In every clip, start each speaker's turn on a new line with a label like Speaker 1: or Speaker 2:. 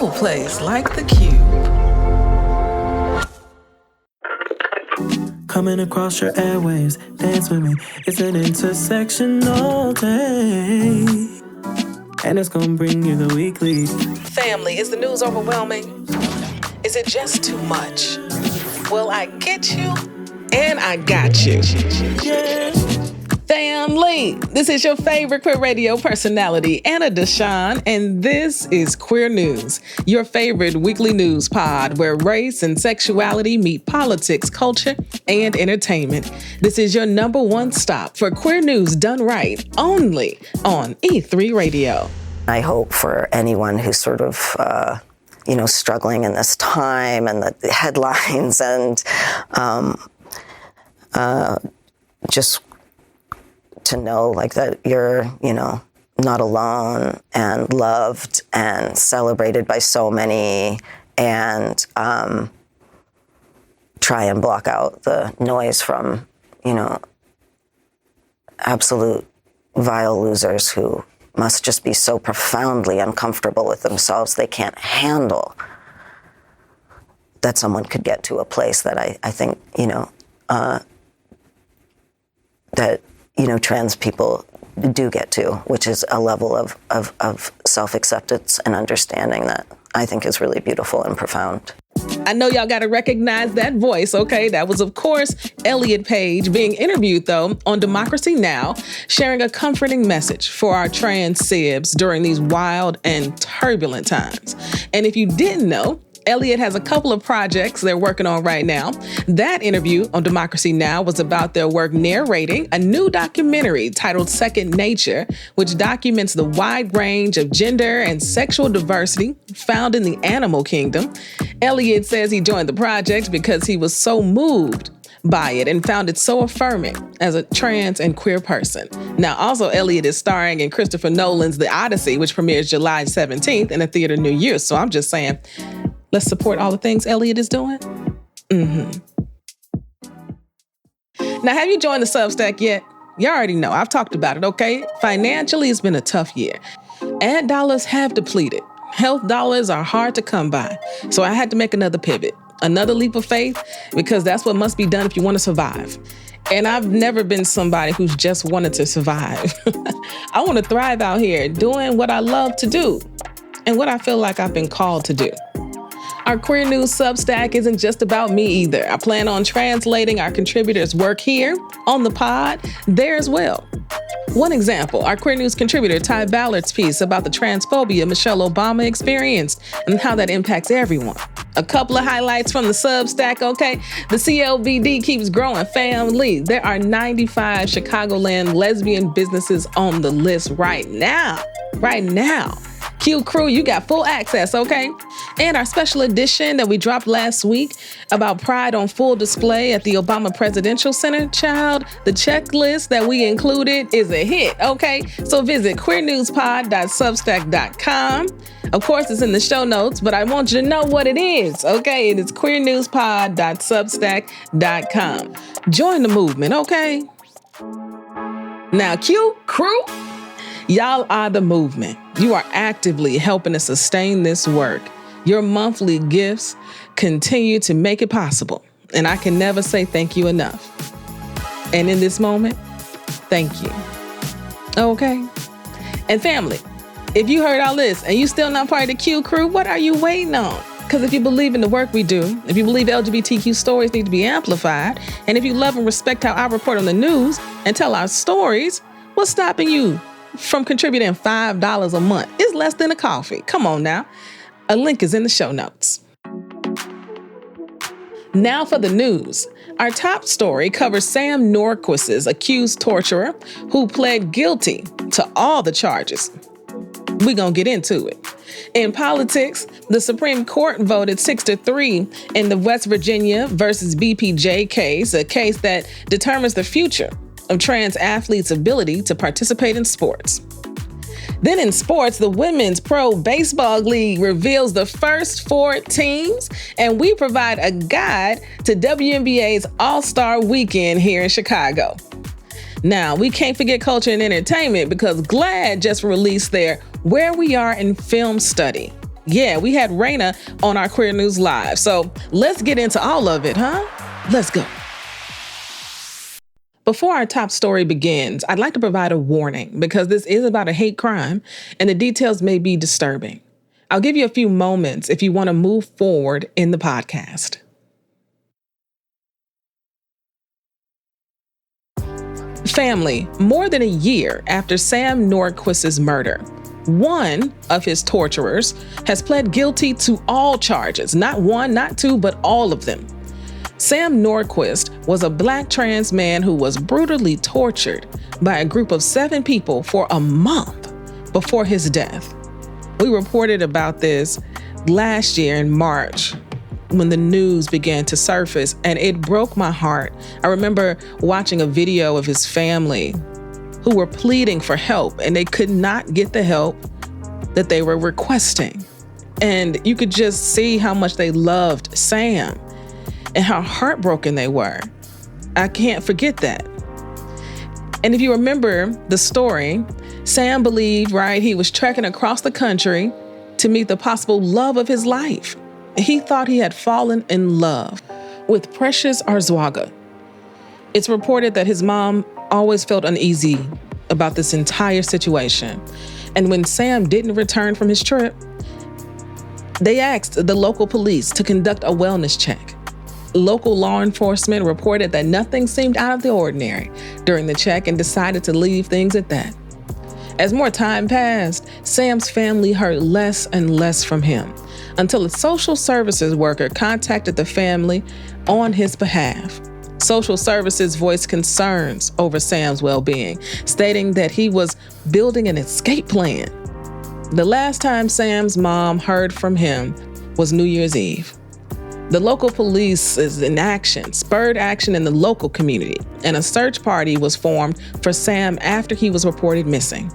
Speaker 1: cool place like the Cube.
Speaker 2: Coming across your airwaves, dance with me. It's an intersection all day. And it's gonna bring you the weekly.
Speaker 1: Family, is the news overwhelming? Is it just too much? Well, I get you, and I got you.
Speaker 2: Yeah.
Speaker 1: Family, this is your favorite queer radio personality, Anna Deshawn, and this is Queer News, your favorite weekly news pod where race and sexuality meet politics, culture, and entertainment. This is your number one stop for queer news done right, only on E3 Radio.
Speaker 3: I hope for anyone who's sort of, struggling in this time and the headlines and just to know like that you're, not alone and loved and celebrated by so many, and try and block out the noise from, absolute vile losers who must just be so profoundly uncomfortable with themselves they can't handle that someone could get to a place that I think, that trans people do get to, which is a level of self-acceptance and understanding that I think is really beautiful and profound.
Speaker 1: I know y'all got to recognize that voice, okay? That was, of course, Elliot Page being interviewed, though, on Democracy Now!, sharing a comforting message for our trans sibs during these wild and turbulent times. And if you didn't know, Elliot has a couple of projects they're working on right now. That interview on Democracy Now! Was about their work narrating a new documentary titled Second Nature, which documents the wide range of gender and sexual diversity found in the animal kingdom. Elliot says he joined the project because he was so moved by it and found it so affirming as a trans and queer person. Now, also, Elliot is starring in Christopher Nolan's The Odyssey, which premieres July 17th in a theater near you. So I'm just saying, let's support all the things Elliot is doing. Now, have you joined the Substack yet? You already know. I've talked about it, okay? Financially, it's been a tough year. Ad dollars have depleted. Health dollars are hard to come by. So I had to make another pivot, another leap of faith, because that's what must be done if you want to survive. And I've never been somebody who's just wanted to survive. I want to thrive out here doing what I love to do and what I feel like I've been called to do. Our Queer News Substack isn't just about me either. I plan on translating our contributors' work here on the pod there as well. One example, our Queer News contributor Ty Ballard's piece about the transphobia Michelle Obama experienced and how that impacts everyone. A couple of highlights from the Substack, okay? The CLBD keeps growing, family. There are 95 Chicagoland lesbian businesses on the list right now. QCrew, you got full access, okay? And our special edition that we dropped last week about Pride on full display at the Obama Presidential Center, child, the checklist that we included is a hit, okay? So visit queernewspod.substack.com. Of course, it's in the show notes, but I want you to know what it is, okay? It is queernewspod.substack.com. Join the movement, okay? Now, QCrew, y'all are the movement. You are actively helping to sustain this work. Your monthly gifts continue to make it possible. And I can never say thank you enough. And in this moment, thank you. Okay? And family, if you heard all this and you still not part of the QCrew, what are you waiting on? Because if you believe in the work we do, if you believe LGBTQ stories need to be amplified, and if you love and respect how I report on the news and tell our stories, what's stopping you from contributing $5 a month? It's less than a coffee. Come on now. A link is in the show notes. Now for the news. Our top story covers Sam Nordquist's accused torturer who pled guilty to all the charges. We're going to get into it. In politics, the Supreme Court voted 6-3 in the West Virginia versus BPJ case, a case that determines the future of trans athletes' ability to participate in sports. Then in sports, the Women's Pro Baseball League reveals the first 4 teams, and we provide a guide to WNBA's All-Star Weekend here in Chicago. Now, we can't forget culture and entertainment because GLAAD just released their Where We Are in Film study. Yeah, we had Raina on our Queer News Live. So let's get into all of it, huh? Let's go. Before our top story begins, I'd like to provide a warning because this is about a hate crime and the details may be disturbing. I'll give you a few moments if you want to move forward in the podcast. Family, more than a year after Sam Nordquist's murder, one of his torturers has pled guilty to all charges, not one, not two, but all of them. Sam Nordquist was a Black trans man who was brutally tortured by a group of 7 people for a month before his death. We reported about this last year in March when the news began to surface, and it broke my heart. I remember watching a video of his family who were pleading for help, and they could not get the help that they were requesting. And you could just see how much they loved Sam and how heartbroken they were. I can't forget that. And if you remember the story, Sam believed, right, he was trekking across the country to meet the possible love of his life. He thought he had fallen in love with Precious Arzuaga. It's reported that his mom always felt uneasy about this entire situation. And when Sam didn't return from his trip, they asked the local police to conduct a wellness check. Local law enforcement reported that nothing seemed out of the ordinary during the check and decided to leave things at that. As more time passed, Sam's family heard less and less from him until a social services worker contacted the family on his behalf. Social services voiced concerns over Sam's well-being, stating that he was building an escape plan. The last time Sam's mom heard from him was New Year's Eve. The local police is in action, spurred action in the local community, and a search party was formed for Sam after he was reported missing.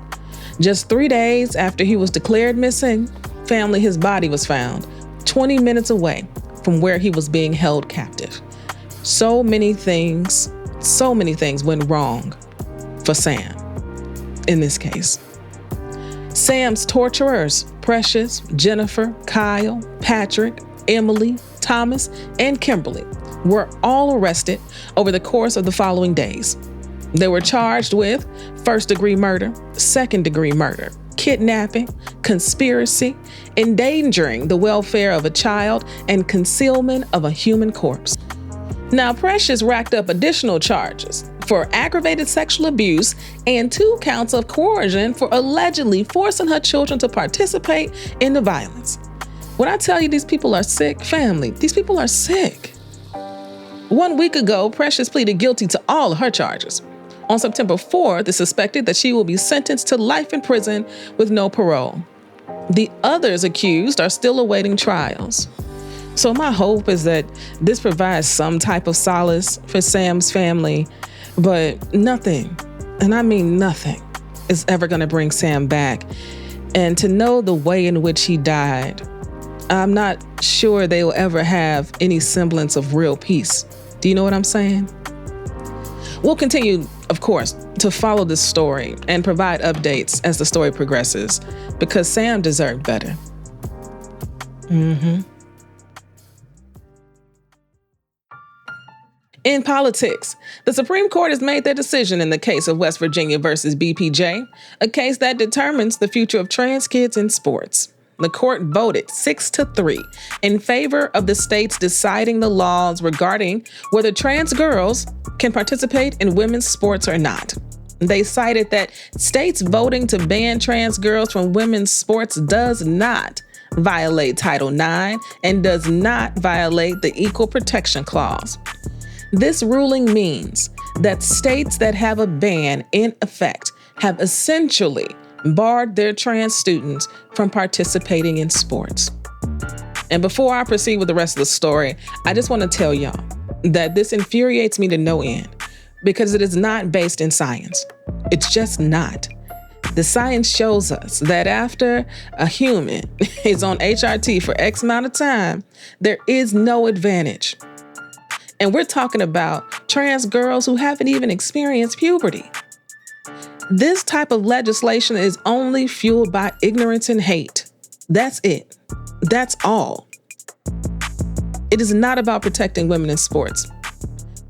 Speaker 1: Just 3 days after he was declared missing, his body was found 20 minutes away from where he was being held captive. So many things went wrong for Sam in this case. Sam's torturers, Precious, Jennifer, Kyle, Patrick, Emily, Thomas, and Kimberly, were all arrested over the course of the following days. They were charged with first-degree murder, second-degree murder, kidnapping, conspiracy, endangering the welfare of a child, and concealment of a human corpse. Now, Precious racked up additional charges for aggravated sexual abuse and 2 counts of coercion for allegedly forcing her children to participate in the violence. When I tell you these people are sick, family, these people are sick. 1 week ago, Precious pleaded guilty to all of her charges. On September 4th, it's suspected that she will be sentenced to life in prison with no parole. The others accused are still awaiting trials. So my hope is that this provides some type of solace for Sam's family, but nothing, and I mean nothing, is ever going to bring Sam back. And to know the way in which he died, I'm not sure they will ever have any semblance of real peace. Do you know what I'm saying? We'll continue, of course, to follow this story and provide updates as the story progresses, because Sam deserved better. In politics, the Supreme Court has made their decision in the case of West Virginia versus BPJ, a case that determines the future of trans kids in sports. The court voted 6-3 in favor of the states deciding the laws regarding whether trans girls can participate in women's sports or not. They cited that states voting to ban trans girls from women's sports does not violate Title IX and does not violate the Equal Protection Clause. This ruling means that states that have a ban in effect have essentially barred their trans students from participating in sports. And before I proceed with the rest of the story, I just want to tell y'all that this infuriates me to no end because it is not based in science. It's just not. The science shows us that after a human is on HRT for X amount of time, there is no advantage. And we're talking about trans girls who haven't even experienced puberty. This type of legislation is only fueled by ignorance and hate. That's it. That's all. It is not about protecting women in sports.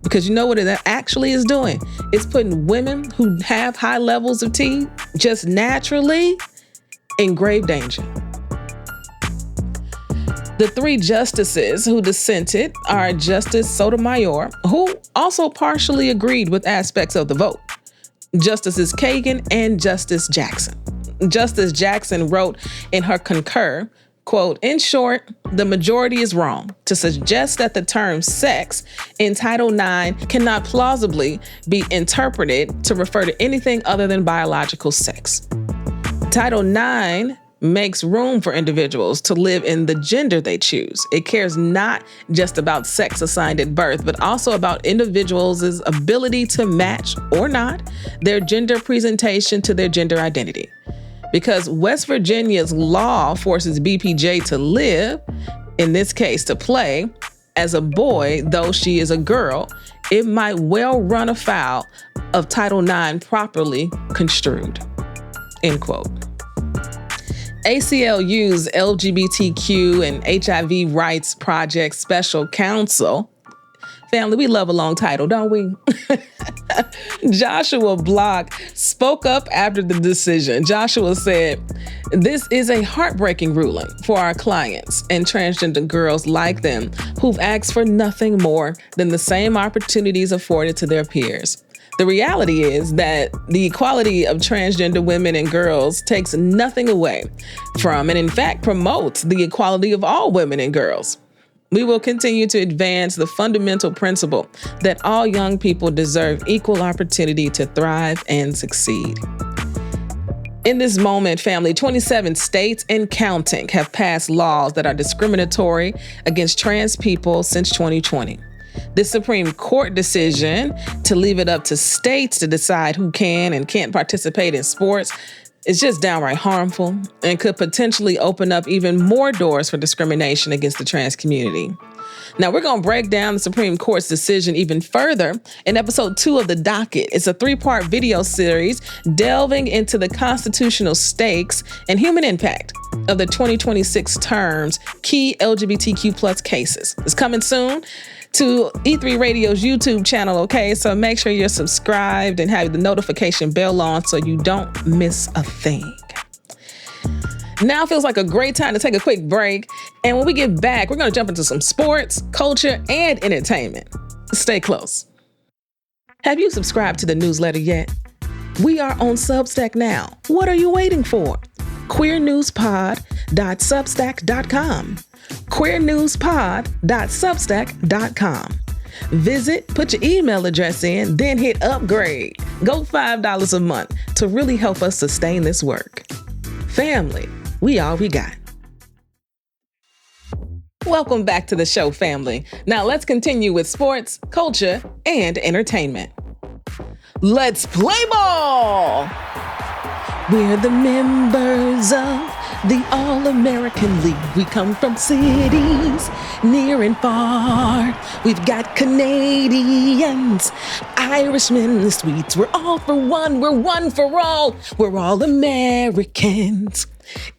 Speaker 1: Because you know what it actually is doing? It's putting women who have high levels of T just naturally in grave danger. The three justices who dissented are Justice Sotomayor, who also partially agreed with aspects of the vote, Justices Kagan and Justice Jackson. Justice Jackson wrote in her concur, quote, "In short, the majority is wrong to suggest that the term sex in Title IX cannot plausibly be interpreted to refer to anything other than biological sex. Title IX makes room for individuals to live in the gender they choose. It cares not just about sex assigned at birth, but also about individuals' ability to match or not their gender presentation to their gender identity. Because West Virginia's law forces BPJ to live, in this case to play, as a boy, though she is a girl, it might well run afoul of Title IX properly construed," end quote. ACLU's LGBTQ and HIV Rights Project Special Counsel, family, we love a long title, don't we? Joshua Block spoke up after the decision. Joshua said, "This is a heartbreaking ruling for our clients and transgender girls like them who've asked for nothing more than the same opportunities afforded to their peers. The reality is that the equality of transgender women and girls takes nothing away from, and in fact promotes, the equality of all women and girls. We will continue to advance the fundamental principle that all young people deserve equal opportunity to thrive and succeed." In this moment, family, 27 states and counting have passed laws that are discriminatory against trans people since 2020. This Supreme Court decision to leave it up to states to decide who can and can't participate in sports is just downright harmful and could potentially open up even more doors for discrimination against the trans community. Now, we're going to break down the Supreme Court's decision even further in episode 2 of The Docket. It's a 3-part video series delving into the constitutional stakes and human impact of the 2026 term's key LGBTQ plus cases. It's coming soon to E3 Radio's YouTube channel, okay? So make sure you're subscribed and have the notification bell on so you don't miss a thing. Now feels like a great time to take a quick break. And when we get back, we're going to jump into some sports, culture, and entertainment. Stay close. Have you subscribed to the newsletter yet? We are on Substack now. What are you waiting for? queernewspod.substack.com. queernewspod.substack.com. Visit, put your email address in, then hit upgrade. Go $5 a month to really help us sustain this work. Family, we all we got. Welcome back to the show, family. Now let's continue with sports, culture, and entertainment. Let's play ball! We're the members of the All-American League. We come from cities near and far. We've got Canadians, Irishmen, the Swedes. We're all for one. We're one for all. We're all Americans.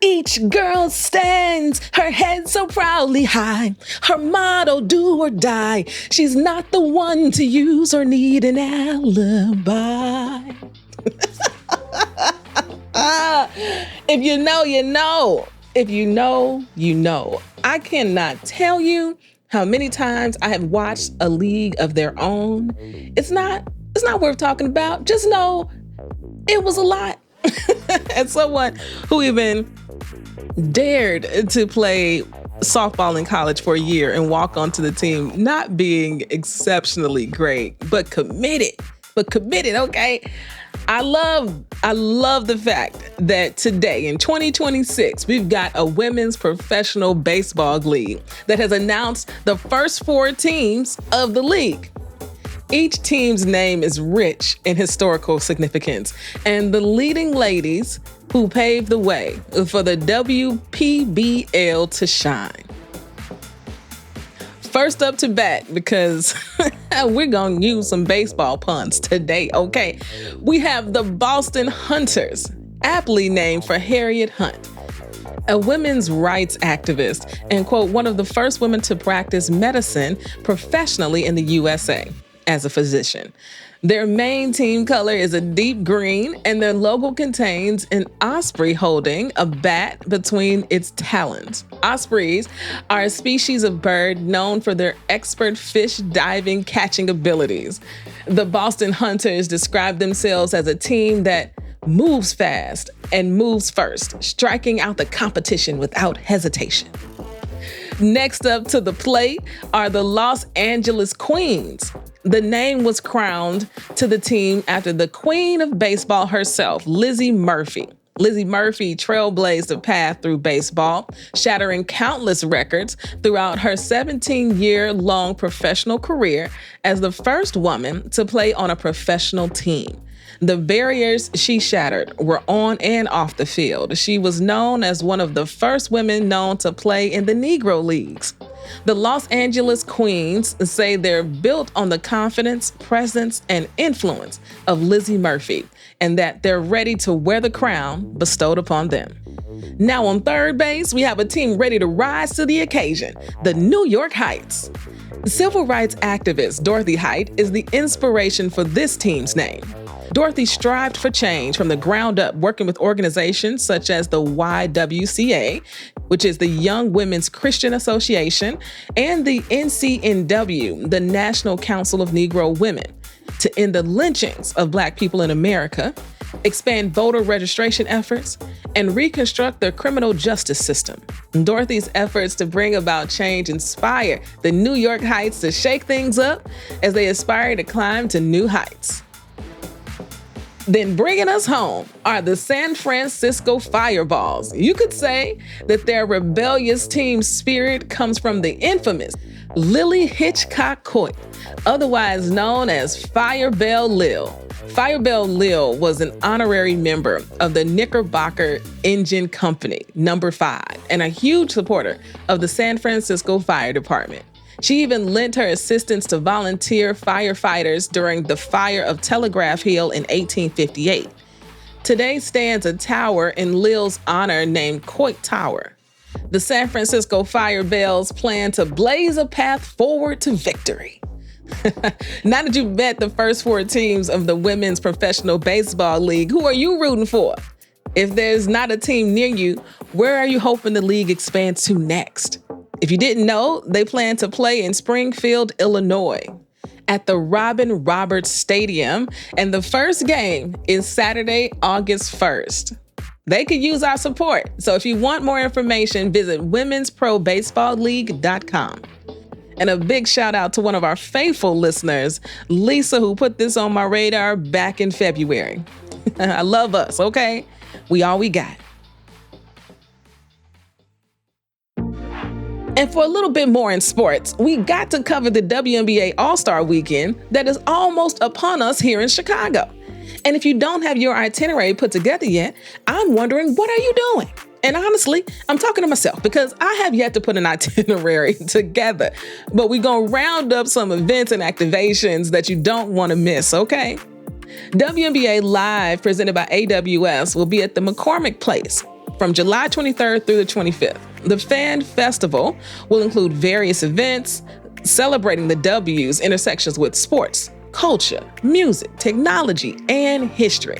Speaker 1: Each girl stands, her head so proudly high. Her motto, do or die. She's not the one to use or need an alibi. If you know, you know. If you know, you know. I cannot tell you how many times I have watched A League of Their Own. It's not worth talking about. Just know it was a lot. As someone who even dared to play softball in college for a year and walk onto the team, not being exceptionally great, but committed, okay? I love the fact that today in 2026, we've got a women's professional baseball league that has announced the first 4 teams of the league. Each team's name is rich in historical significance, and the leading ladies who paved the way for the WPBL to shine. First up to bat, because we're going to use some baseball puns today, okay? We have the Boston Hunters, aptly named for Harriet Hunt. a women's rights activist, and, quote, one of the first women to practice medicine professionally in the USA as a physician. Their main team color is a deep green, and their logo contains an osprey holding a bat between its talons. Ospreys are a species of bird known for their expert fish diving catching abilities. The Boston Hunters describe themselves as a team that moves fast and moves first, striking out the competition without hesitation. Next up to the plate are the Los Angeles Queens. The name was crowned to the team after the queen of baseball herself, Lizzie Murphy. Lizzie Murphy trailblazed a path through baseball, shattering countless records throughout her 17-year-long professional career as the first woman to play on a professional team. The barriers she shattered were on and off the field. She was known as one of the first women known to play in the Negro Leagues. The Los Angeles Queens say they're built on the confidence, presence, and influence of Lizzie Murphy, and that they're ready to wear the crown bestowed upon them. Now on third base, we have a team ready to rise to the occasion, the New York Heights. Civil rights activist Dorothy Height is the inspiration for this team's name. Dorothy strived for change from the ground up, working with organizations such as the YWCA, which is the Young Women's Christian Association, and the NCNW, the National Council of Negro Women, to end the lynchings of Black people in America, expand voter registration efforts, and reconstruct the criminal justice system. Dorothy's efforts to bring about change inspire the New York Heights to shake things up as they aspire to climb to new heights. Then bringing us home are the San Francisco Fireballs. You could say that their rebellious team spirit comes from the infamous Lily Hitchcock Coit, otherwise known as Firebell Lil. Firebell Lil was an honorary member of the Knickerbocker Engine Company, number 5, and a huge supporter of the San Francisco Fire Department. She even lent her assistance to volunteer firefighters during the fire of Telegraph Hill in 1858. Today stands a tower in Lil's honor named Coit Tower. The San Francisco Firebells plan to blaze a path forward to victory. Now that you've met the first 4 teams of the Women's Professional Baseball League, who are you rooting for? If there's not a team near you, where are you hoping the league expands to next? If you didn't know, they plan to play in Springfield, Illinois, at the Robin Roberts Stadium, and the first game is Saturday, August 1st. They could use our support, so if you want more information, visit womensprobaseballleague.com. And a big shout out to one of our faithful listeners, Lisa, who put this on my radar back in February. I love us, okay? We all we got. And for a little bit more in sports, we got to cover the WNBA All-Star Weekend that is almost upon us here in Chicago. And if you don't have your itinerary put together yet, I'm wondering, what are you doing? And honestly, I'm talking to myself because I have yet to put an itinerary together. But we're going to round up some events and activations that you don't want to miss, okay? WNBA Live, presented by AWS, will be at the McCormick Place from July 23rd through the 25th. The Fan Festival will include various events celebrating the W's intersections with sports, culture, music, technology, and history.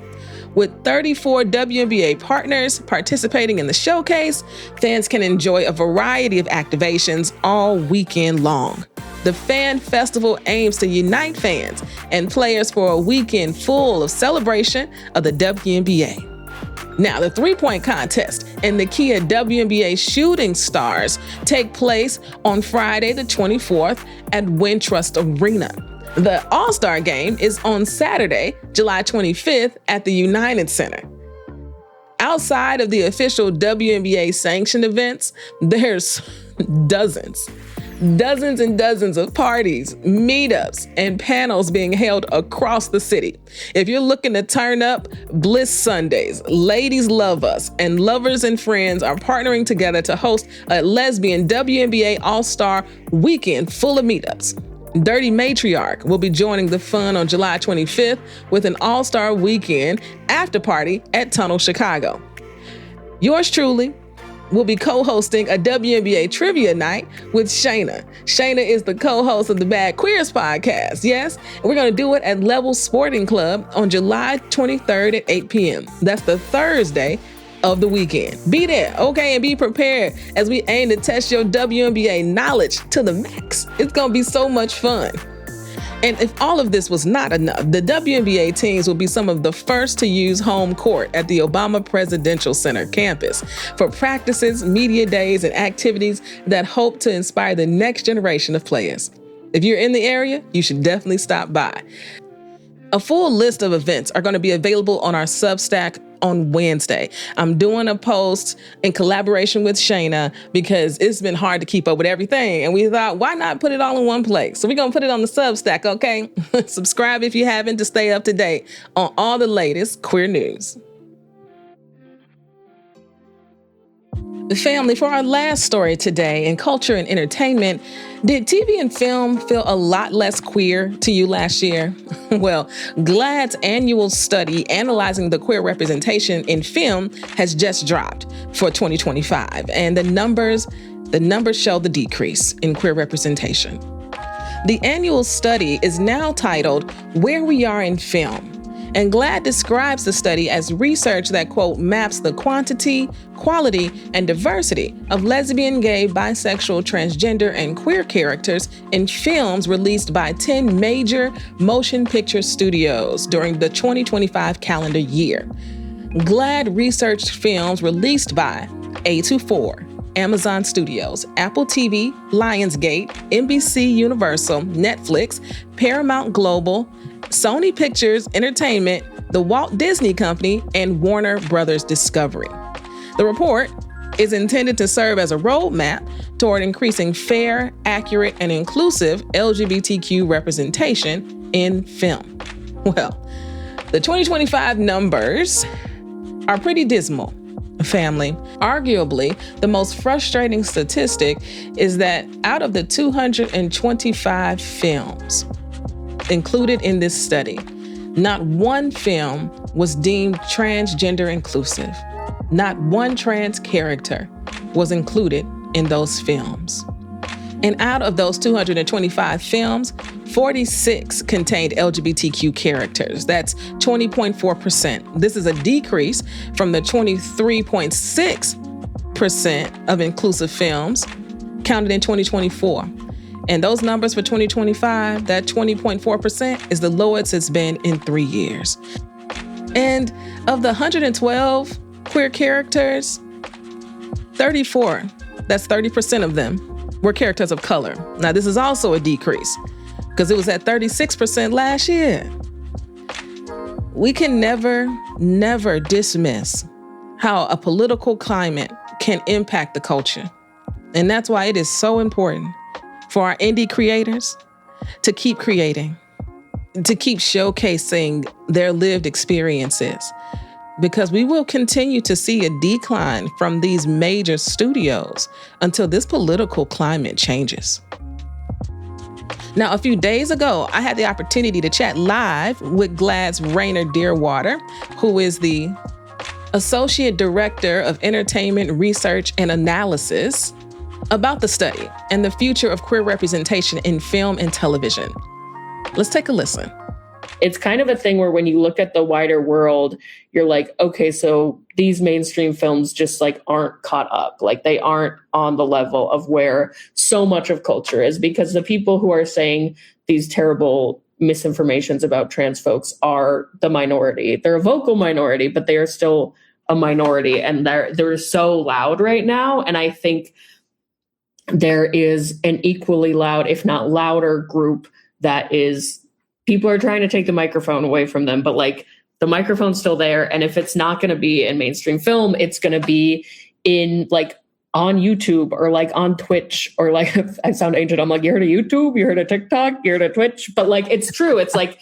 Speaker 1: With 34 WNBA partners participating in the showcase, fans can enjoy a variety of activations all weekend long. The Fan Festival aims to unite fans and players for a weekend full of celebration of the WNBA. Now, the three-point contest and the Kia WNBA Shooting Stars take place on Friday the 24th at Wintrust Arena. The All-Star Game is on Saturday, July 25th at the United Center. Outside of the official WNBA sanctioned events, there's dozens and dozens of parties, meetups, and panels being held across the city. If you're looking to turn up, Bliss Sundays, Ladies Love Us, and Lovers and Friends are partnering together to host a Lesbian WNBA All-Star Weekend full of meetups. Dirty Matriarch will be joining the fun on July 25th with an All-Star Weekend after party at Tunnel Chicago. Yours truly, will be co-hosting a WNBA trivia night with Shayna. Shayna is the co-host of the Bad Queers podcast, yes? And we're going to do it at Level Sporting Club on July 23rd at 8 p.m. That's the Thursday of the weekend. Be there, okay, and be prepared as we aim to test your WNBA knowledge to the max. It's going to be so much fun. And if all of this was not enough, the WNBA teams will be some of the first to use home court at the Obama Presidential Center campus for practices, media days, and activities that hope to inspire the next generation of players. If you're in the area, you should definitely stop by. A full list of events are going to be available on our Substack on Wednesday. I'm doing a post in collaboration with Shayna because it's been hard to keep up with everything. And we thought, why not put it all in one place? So we're going to put it on the Substack, okay? Subscribe if you haven't to stay up to date on all the latest queer news. Family, for our last story today in culture and entertainment, did TV and film feel a lot less queer to you last year? Well, GLAAD's annual study analyzing the queer representation in film has just dropped for 2025, and the numbers show the decrease in queer representation. The annual study is now titled Where We Are in Film, and GLAAD describes the study as research that, quote, maps the quantity, quality, and diversity of lesbian, gay, bisexual, transgender, and queer characters in films released by 10 major motion picture studios during the 2025 calendar year. GLAAD researched films released by A24, Amazon Studios, Apple TV, Lionsgate, NBC Universal, Netflix, Paramount Global, Sony Pictures Entertainment, the Walt Disney Company, and Warner Brothers Discovery. The report is intended to serve as a roadmap toward increasing fair, accurate, and inclusive LGBTQ representation in film. Well, the 2025 numbers are pretty dismal, family. Arguably, the most frustrating statistic is that out of the 225 films included in this study, not one film was deemed transgender inclusive. Not one trans character was included in those films. And out of those 225 films, 46 contained LGBTQ characters. That's 20.4%. This is a decrease from the 23.6% of inclusive films counted in 2024. And those numbers for 2025, that 20.4% is the lowest it's been in 3 years. And of the 112 queer characters, 34, that's 30% of them, were characters of color. Now, this is also a decrease because it was at 36% last year. We can never dismiss how a political climate can impact the culture. And that's why it is so important for our indie creators to keep creating, to keep showcasing their lived experiences, because we will continue to see a decline from these major studios until this political climate changes. Now, a few days ago, I had the opportunity to chat live with GLAAD's Rainer Dearwater, who is the Associate Director of Entertainment Research and Analysis, about the study and the future of queer representation in film and television. Let's take a listen.
Speaker 4: It's kind of a thing where when you look at the wider world, you're like, okay, so these mainstream films just like aren't caught up. Like they aren't on the level of where so much of culture is, because the people who are saying these terrible misinformations about trans folks are the minority. They're a vocal minority, but they are still a minority, and they're so loud right now. And I think there is an equally loud, if not louder, group that is, people are trying to take the microphone away from them, but like the microphone's still there. And if it's not going to be in mainstream film, it's going to be in like on YouTube or like on Twitch, or like, I sound ancient, I'm like, you heard of YouTube, you heard of TikTok, you heard of Twitch, but like, it's true. It's like,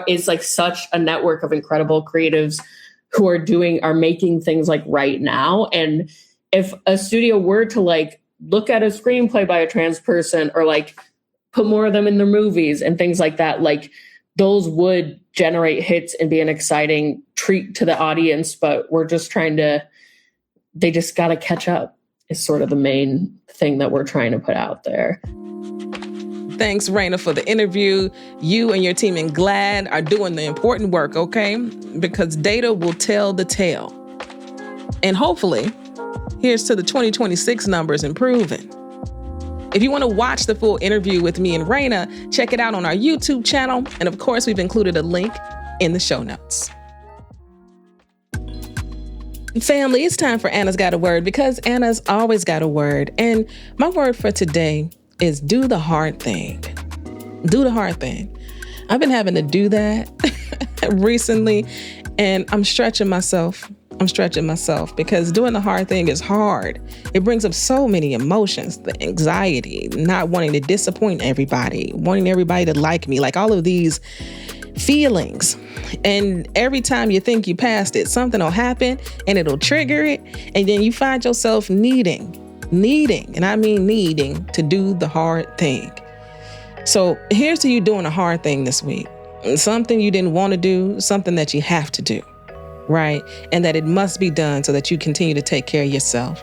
Speaker 4: is like such a network of incredible creatives who are making things like right now. And if a studio were to like look at a screenplay by a trans person, or like put more of them in their movies and things like that, like those would generate hits and be an exciting treat to the audience. But we're just trying to they just got to catch up is sort of the main thing that we're trying to put out there.
Speaker 1: Thanks, Raina, for the interview. You and your team in GLAAD are doing the important work, okay? Because data will tell the tale. And hopefully, here's to the 2026 numbers improving. If you want to watch the full interview with me and Raina, check it out on our YouTube channel. And of course, we've included a link in the show notes. Family, it's time for Anna's Got a Word, because Anna's always got a word. And my word for today is do the hard thing. Do the hard thing. I've been having to do that recently, and I'm stretching myself because doing the hard thing is hard. It brings up so many emotions, the anxiety, not wanting to disappoint everybody, wanting everybody to like me, like all of these feelings. And every time you think you passed it, something will happen and it'll trigger it. And then you find yourself needing, and I mean needing, to do the hard thing. So here's to you doing a hard thing this week. Something you didn't want to do, something that you have to do, right? And that it must be done so that you continue to take care of yourself.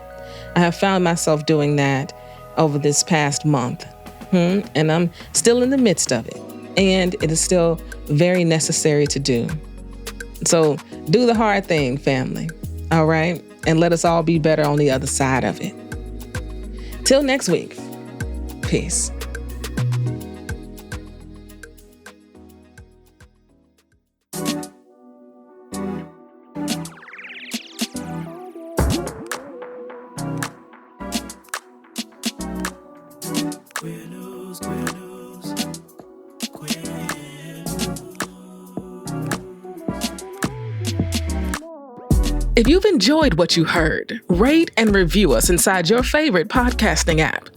Speaker 1: I have found myself doing that over this past month, and I'm still in the midst of it. And it is still very necessary to do. So do the hard thing, family, all right? And let us all be better on the other side of it. Till next week, peace. If you've enjoyed what you heard, rate and review us inside your favorite podcasting app.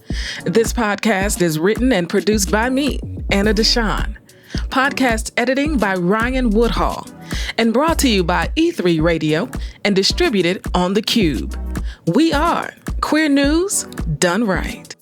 Speaker 1: This podcast is written and produced by me, Anna Deshawn. Podcast editing by Ryan Woodhall, and brought to you by E3 Radio and distributed on The Cube. We are Queer News Done Right.